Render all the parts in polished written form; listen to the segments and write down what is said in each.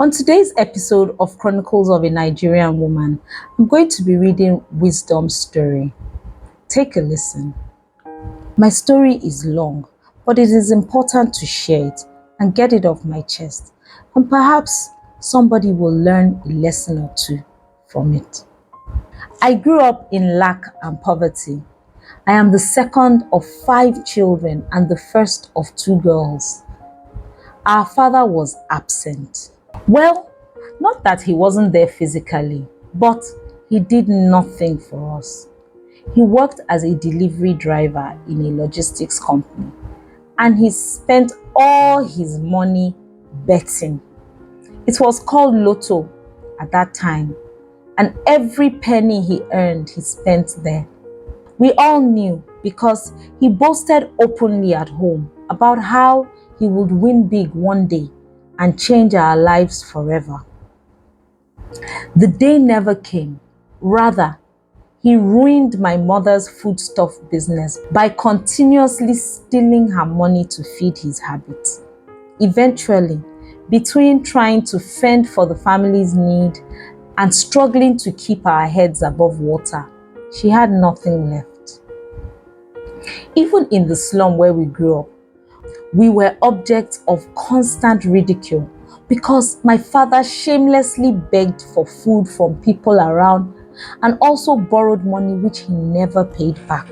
On today's episode of Chronicles of a Nigerian Woman, I'm going to be reading Wisdom's story. Take a listen. My story is long, but it is important to share it and get it off my chest, and perhaps somebody will learn a lesson or two from it. I grew up in lack and poverty. I am the second of 5 children and the first of 2 girls. Our father was absent. Well, not that he wasn't there physically, but he did nothing for us. He worked as a delivery driver in a logistics company, and he spent all his money betting. It was called Lotto at that time, and every penny he earned, he spent there. We all knew because he boasted openly at home about how he would win big one day and change our lives forever. The day never came. Rather, he ruined my mother's foodstuff business by continuously stealing her money to feed his habits. Eventually, between trying to fend for the family's need and struggling to keep our heads above water, she had nothing left. Even in the slum where we grew up, we were objects of constant ridicule because my father shamelessly begged for food from people around and also borrowed money which he never paid back.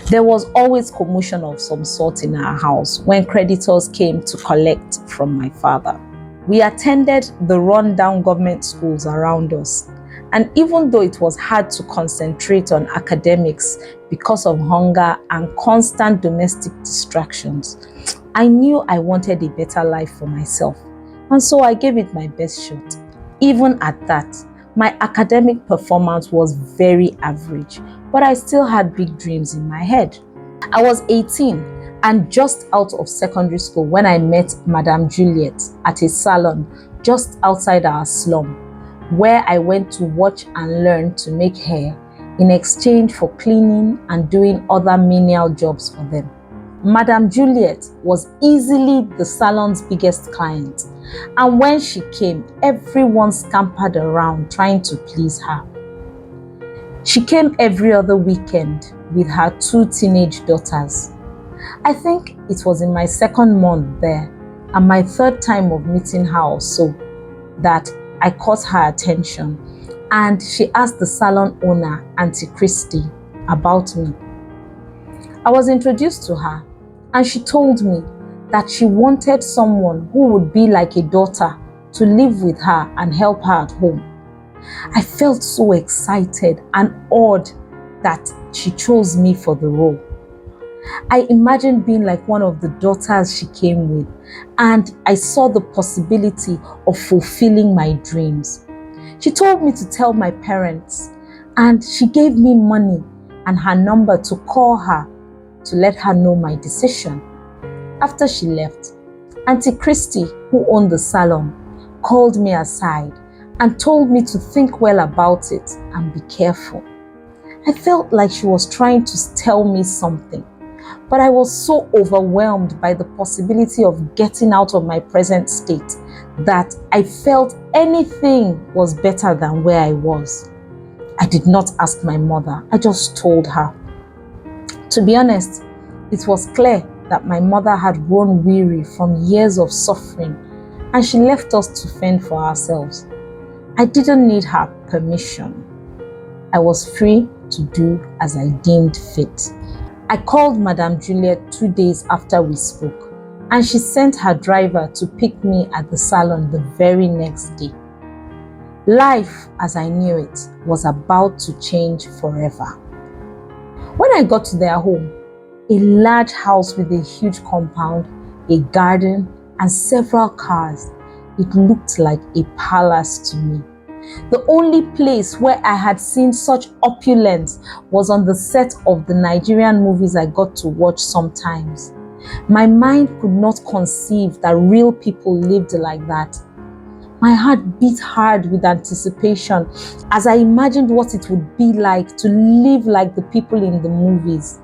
There was always commotion of some sort in our house when creditors came to collect from my father. We attended the run-down government schools around us, and even though it was hard to concentrate on academics because of hunger and constant domestic distractions, I knew I wanted a better life for myself, and so I gave it my best shot. Even at that, my academic performance was very average, but I still had big dreams in my head. I was 18 and just out of secondary school when I met Madame Juliet at a salon just outside our slum, where I went to watch and learn to make hair in exchange for cleaning and doing other menial jobs for them. Madame Juliet was easily the salon's biggest client, and when she came, everyone scampered around trying to please her. She came every other weekend with her 2 teenage daughters. I think it was in my 2nd month there and my 3rd time of meeting her or so that I caught her attention, and she asked the salon owner, Auntie Christy, about me. I was introduced to her, and she told me that she wanted someone who would be like a daughter to live with her and help her at home. I felt so excited and awed that she chose me for the role. I imagined being like one of the daughters she came with, and I saw the possibility of fulfilling my dreams. She told me to tell my parents, and she gave me money and her number to call her to let her know my decision. After she left, Auntie Christy, who owned the salon, called me aside and told me to think well about it and be careful. I felt like she was trying to tell me something, but I was so overwhelmed by the possibility of getting out of my present state that I felt anything was better than where I was. I did not ask my mother, I just told her. To be honest, it was clear that my mother had grown weary from years of suffering, and she left us to fend for ourselves. I didn't need her permission. I was free to do as I deemed fit. I called Madame Juliet 2 days after we spoke, and she sent her driver to pick me at the salon the very next day. Life, as I knew it, was about to change forever. When I got to their home, a large house with a huge compound, a garden, and several cars, it looked like a palace to me. The only place where I had seen such opulence was on the set of the Nigerian movies I got to watch sometimes. My mind could not conceive that real people lived like that. My heart beat hard with anticipation as I imagined what it would be like to live like the people in the movies.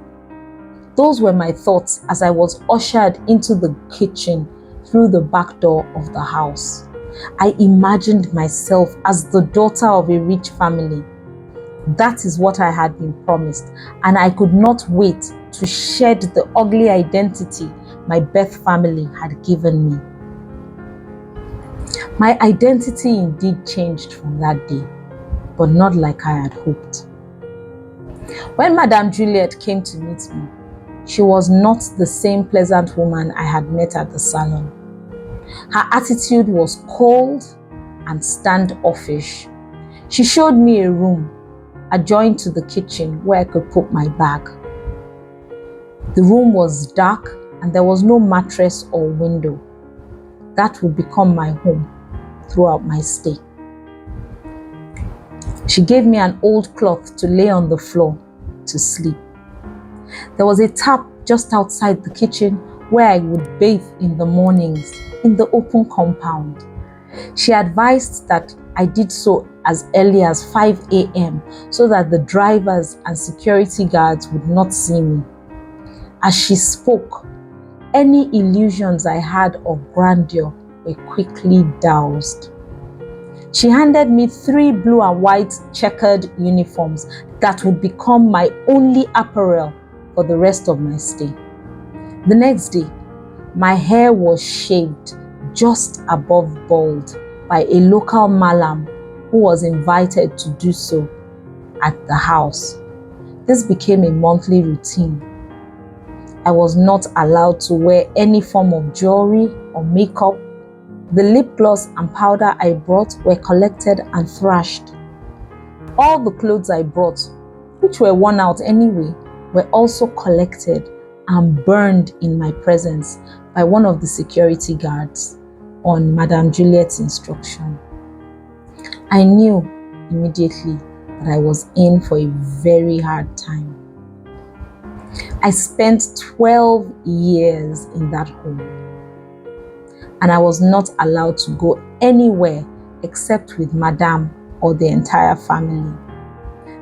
Those were my thoughts as I was ushered into the kitchen through the back door of the house. I imagined myself as the daughter of a rich family. That is what I had been promised, and I could not wait to shed the ugly identity my birth family had given me. My identity indeed changed from that day, but not like I had hoped. When Madame Juliet came to meet me, she was not the same pleasant woman I had met at the salon. Her attitude was cold and standoffish. She showed me a room adjoined to the kitchen where I could put my bag. The room was dark and there was no mattress or window. That would become my home throughout my stay. She gave me an old cloth to lay on the floor to sleep. There was a tap just outside the kitchen where I would bathe in the mornings in the open compound. She advised that I did so as early as 5 a.m. so that the drivers and security guards would not see me. As she spoke, any illusions I had of grandeur were quickly doused. She handed me 3 blue and white checkered uniforms that would become my only apparel for the rest of my stay. The next day, my hair was shaved just above bald by a local malam who was invited to do so at the house. This became a monthly routine. I was not allowed to wear any form of jewelry or makeup. The lip gloss and powder I brought were collected and thrashed. All the clothes I brought, which were worn out anyway, were also collected and burned in my presence by one of the security guards on Madame Juliet's instruction. I knew immediately that I was in for a very hard time. I spent 12 years in that home, and I was not allowed to go anywhere except with Madame or the entire family.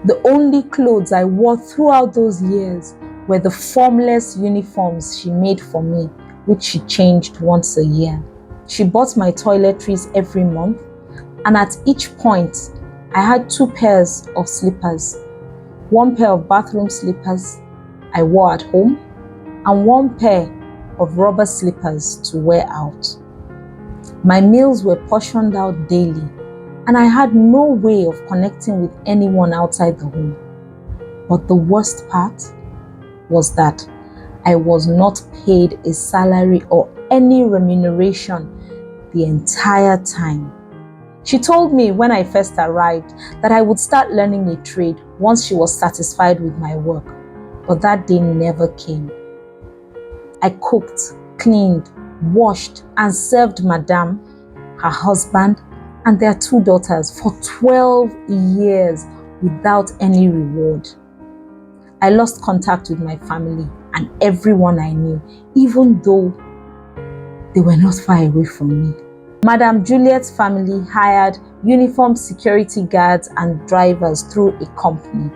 The only clothes I wore throughout those years were the formless uniforms she made for me, which she changed once a year. She bought my toiletries every month, and at each point, I had 2 pairs of slippers. 1 pair of bathroom slippers I wore at home, and 1 pair of rubber slippers to wear out. My meals were portioned out daily, and I had no way of connecting with anyone outside the home. But the worst part was that I was not paid a salary or any remuneration the entire time. She told me when I first arrived that I would start learning a trade once she was satisfied with my work, but that day never came. I cooked, cleaned, washed, and served Madame, her husband, and their 2 daughters for 12 years without any reward. I lost contact with my family and everyone I knew, even though they were not far away from me. Madame Juliet's family hired uniformed security guards and drivers through a company,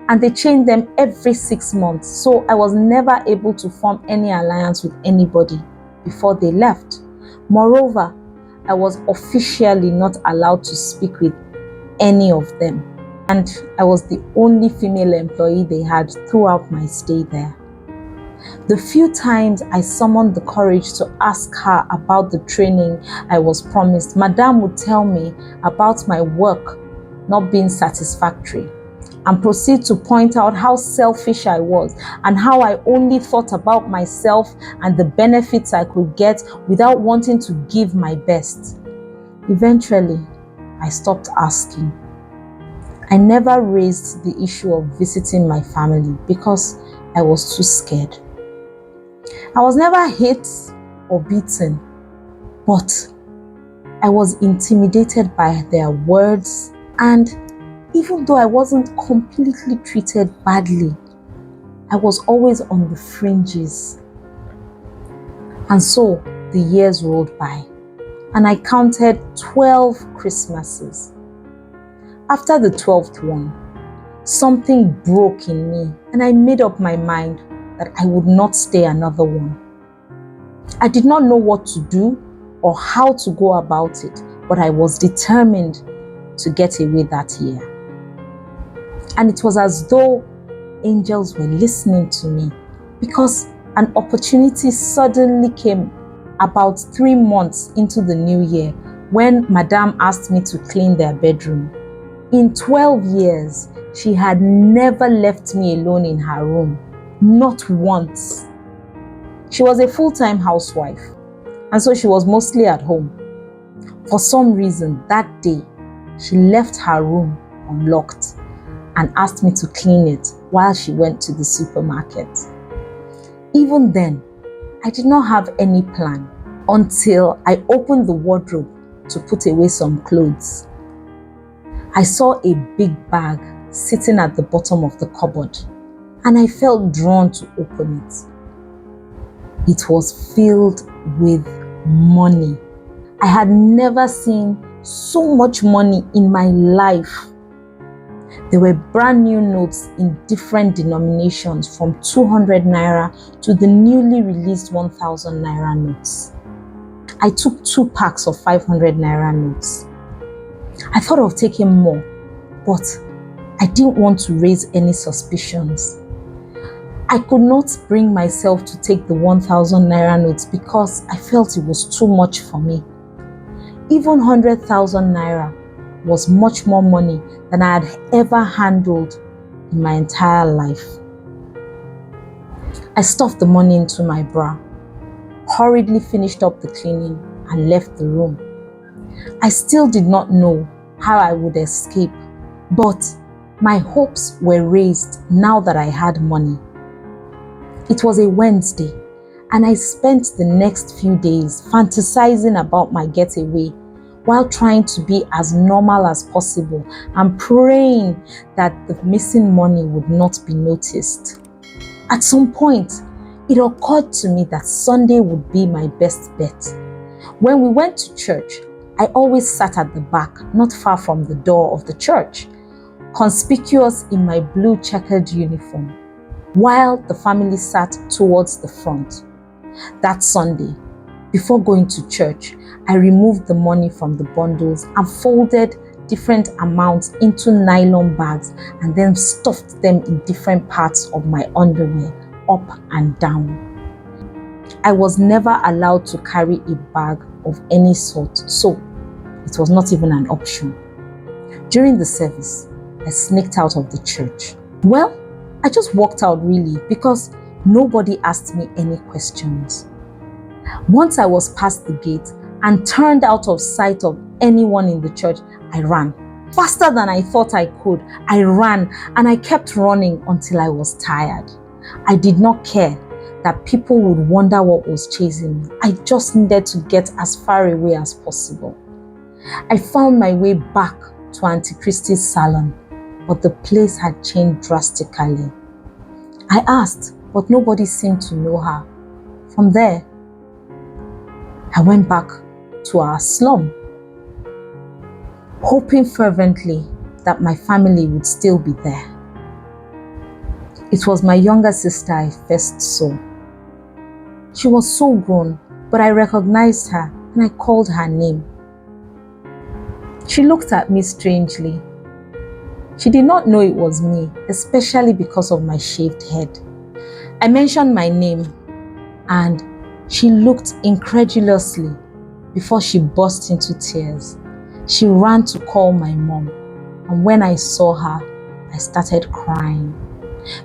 and they changed them every 6 months, so I was never able to form any alliance with anybody before they left. Moreover, I was officially not allowed to speak with any of them, and I was the only female employee they had throughout my stay there. The few times I summoned the courage to ask her about the training I was promised, Madame would tell me about my work not being satisfactory and proceed to point out how selfish I was and how I only thought about myself and the benefits I could get without wanting to give my best. Eventually, I stopped asking. I never raised the issue of visiting my family because I was too scared. I was never hit or beaten, but I was intimidated by their words, and even though I wasn't completely treated badly, I was always on the fringes. And so the years rolled by, and I counted 12 Christmases. After the 12th one, something broke in me, and I made up my mind that I would not stay another one. I did not know what to do or how to go about it, but I was determined to get away that year. And it was as though angels were listening to me, because an opportunity suddenly came about 3 months into the new year when Madame asked me to clean their bedroom. In 12 years, she had never left me alone in her room, not once. She was a full-time housewife, and so she was mostly at home. For some reason, that day, she left her room unlocked and asked me to clean it while she went to the supermarket. Even then, I did not have any plan until I opened the wardrobe to put away some clothes. I saw a big bag sitting at the bottom of the cupboard, and I felt drawn to open it. It was filled with money. I had never seen so much money in my life. There were brand new notes in different denominations, from 200 naira to the newly released 1000 naira notes. I took 2 packs of 500 naira notes. I thought of taking more, but I didn't want to raise any suspicions. I could not bring myself to take the 1000 naira notes because I felt it was too much for me. Even 100,000 naira was much more money than I had ever handled in my entire life. I stuffed the money into my bra, hurriedly finished up the cleaning, and left the room. I still did not know how I would escape, but my hopes were raised now that I had money. It was a Wednesday, and I spent the next few days fantasizing about my getaway while trying to be as normal as possible and praying that the missing money would not be noticed. At some point, it occurred to me that Sunday would be my best bet. When we went to church, I always sat at the back, not far from the door of the church, conspicuous in my blue checkered uniform, while the family sat towards the front. That Sunday, before going to church, I removed the money from the bundles and folded different amounts into nylon bags and then stuffed them in different parts of my underwear, up and down. I was never allowed to carry a bag of any sort, so it was not even an option. During the service, I sneaked out of the church. Well, I just walked out really, because nobody asked me any questions. Once I was past the gate and turned out of sight of anyone in the church, I ran. Faster than I thought I could, I ran, and I kept running until I was tired. I did not care that people would wonder what was chasing me. I just needed to get as far away as possible. I found my way back to Auntie Christie's salon, but the place had changed drastically. I asked, but nobody seemed to know her. From there, I went back to our slum, hoping fervently that my family would still be there. It was my younger sister I first saw. She was so grown, but I recognized her and I called her name. She looked at me strangely. She did not know it was me, especially because of my shaved head. I mentioned my name and she looked incredulously before she burst into tears. She ran to call my mom, and when I saw her, I started crying.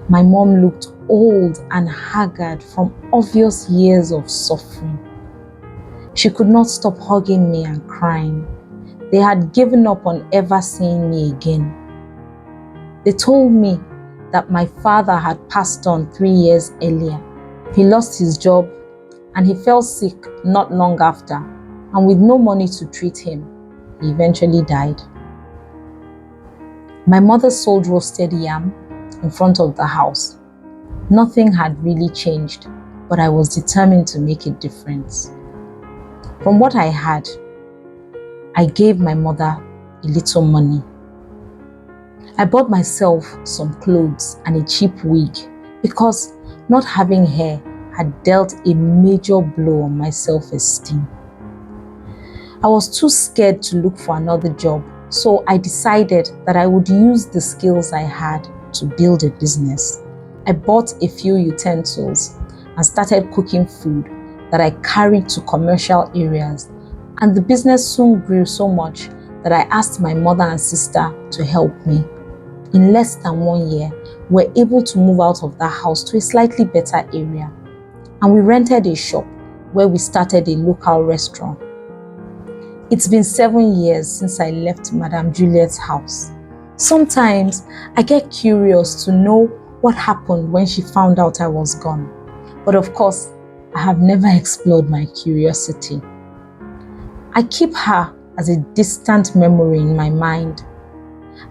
My mom looked old and haggard from obvious years of suffering. She could not stop hugging me and crying. They had given up on ever seeing me again. They told me that my father had passed on 3 years earlier. He lost his job and he fell sick not long after, and with no money to treat him, he eventually died. My mother sold roasted yam in front of the house. Nothing had really changed, but I was determined to make a difference. From what I had, I gave my mother a little money. I bought myself some clothes and a cheap wig because not having hair had dealt a major blow on my self-esteem. I was too scared to look for another job, so I decided that I would use the skills I had to build a business. I bought a few utensils and started cooking food that I carried to commercial areas, and the business soon grew so much that I asked my mother and sister to help me. In less than 1 year, we were able to move out of that house to a slightly better area, and we rented a shop where we started a local restaurant. It's been 7 years since I left Madame Juliet's house. Sometimes I get curious to know what happened when she found out I was gone. But of course, I have never explored my curiosity. I keep her as a distant memory in my mind.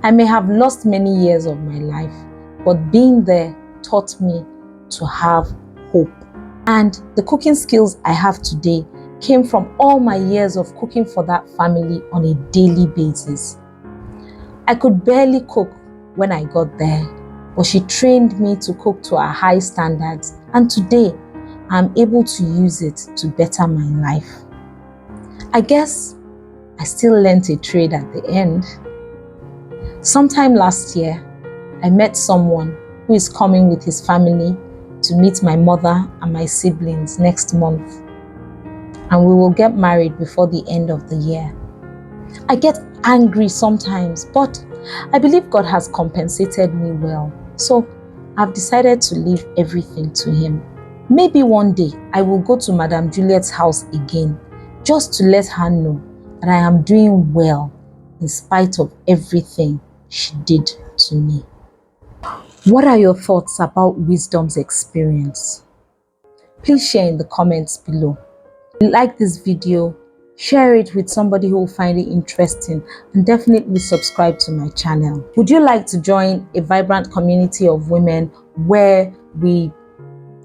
I may have lost many years of my life, but being there taught me to have hope. And the cooking skills I have today came from all my years of cooking for that family on a daily basis. I could barely cook when I got there, but she trained me to cook to her high standards, and today I'm able to use it to better my life. I guess I still learned a trade at the end. Sometime last year, I met someone who is coming with his family to meet my mother and my siblings next month, and we will get married before the end of the year. I get angry sometimes, but I believe God has compensated me well, so I've decided to leave everything to Him. Maybe one day I will go to Madame Juliet's house again, just to let her know that I am doing well in spite of everything she did to me. What are your thoughts about Wisdom's experience? Please share in the comments below. Like this video, share it with somebody who will find it interesting, and definitely subscribe to my channel. Would you like to join a vibrant community of women where we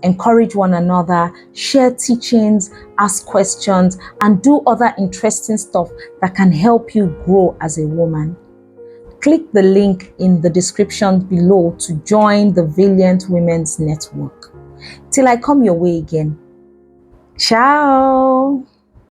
encourage one another, share teachings, ask questions, and do other interesting stuff that can help you grow as a woman? Click the link in the description below to join the Valiant Women's Network. Till I come your way again. Ciao!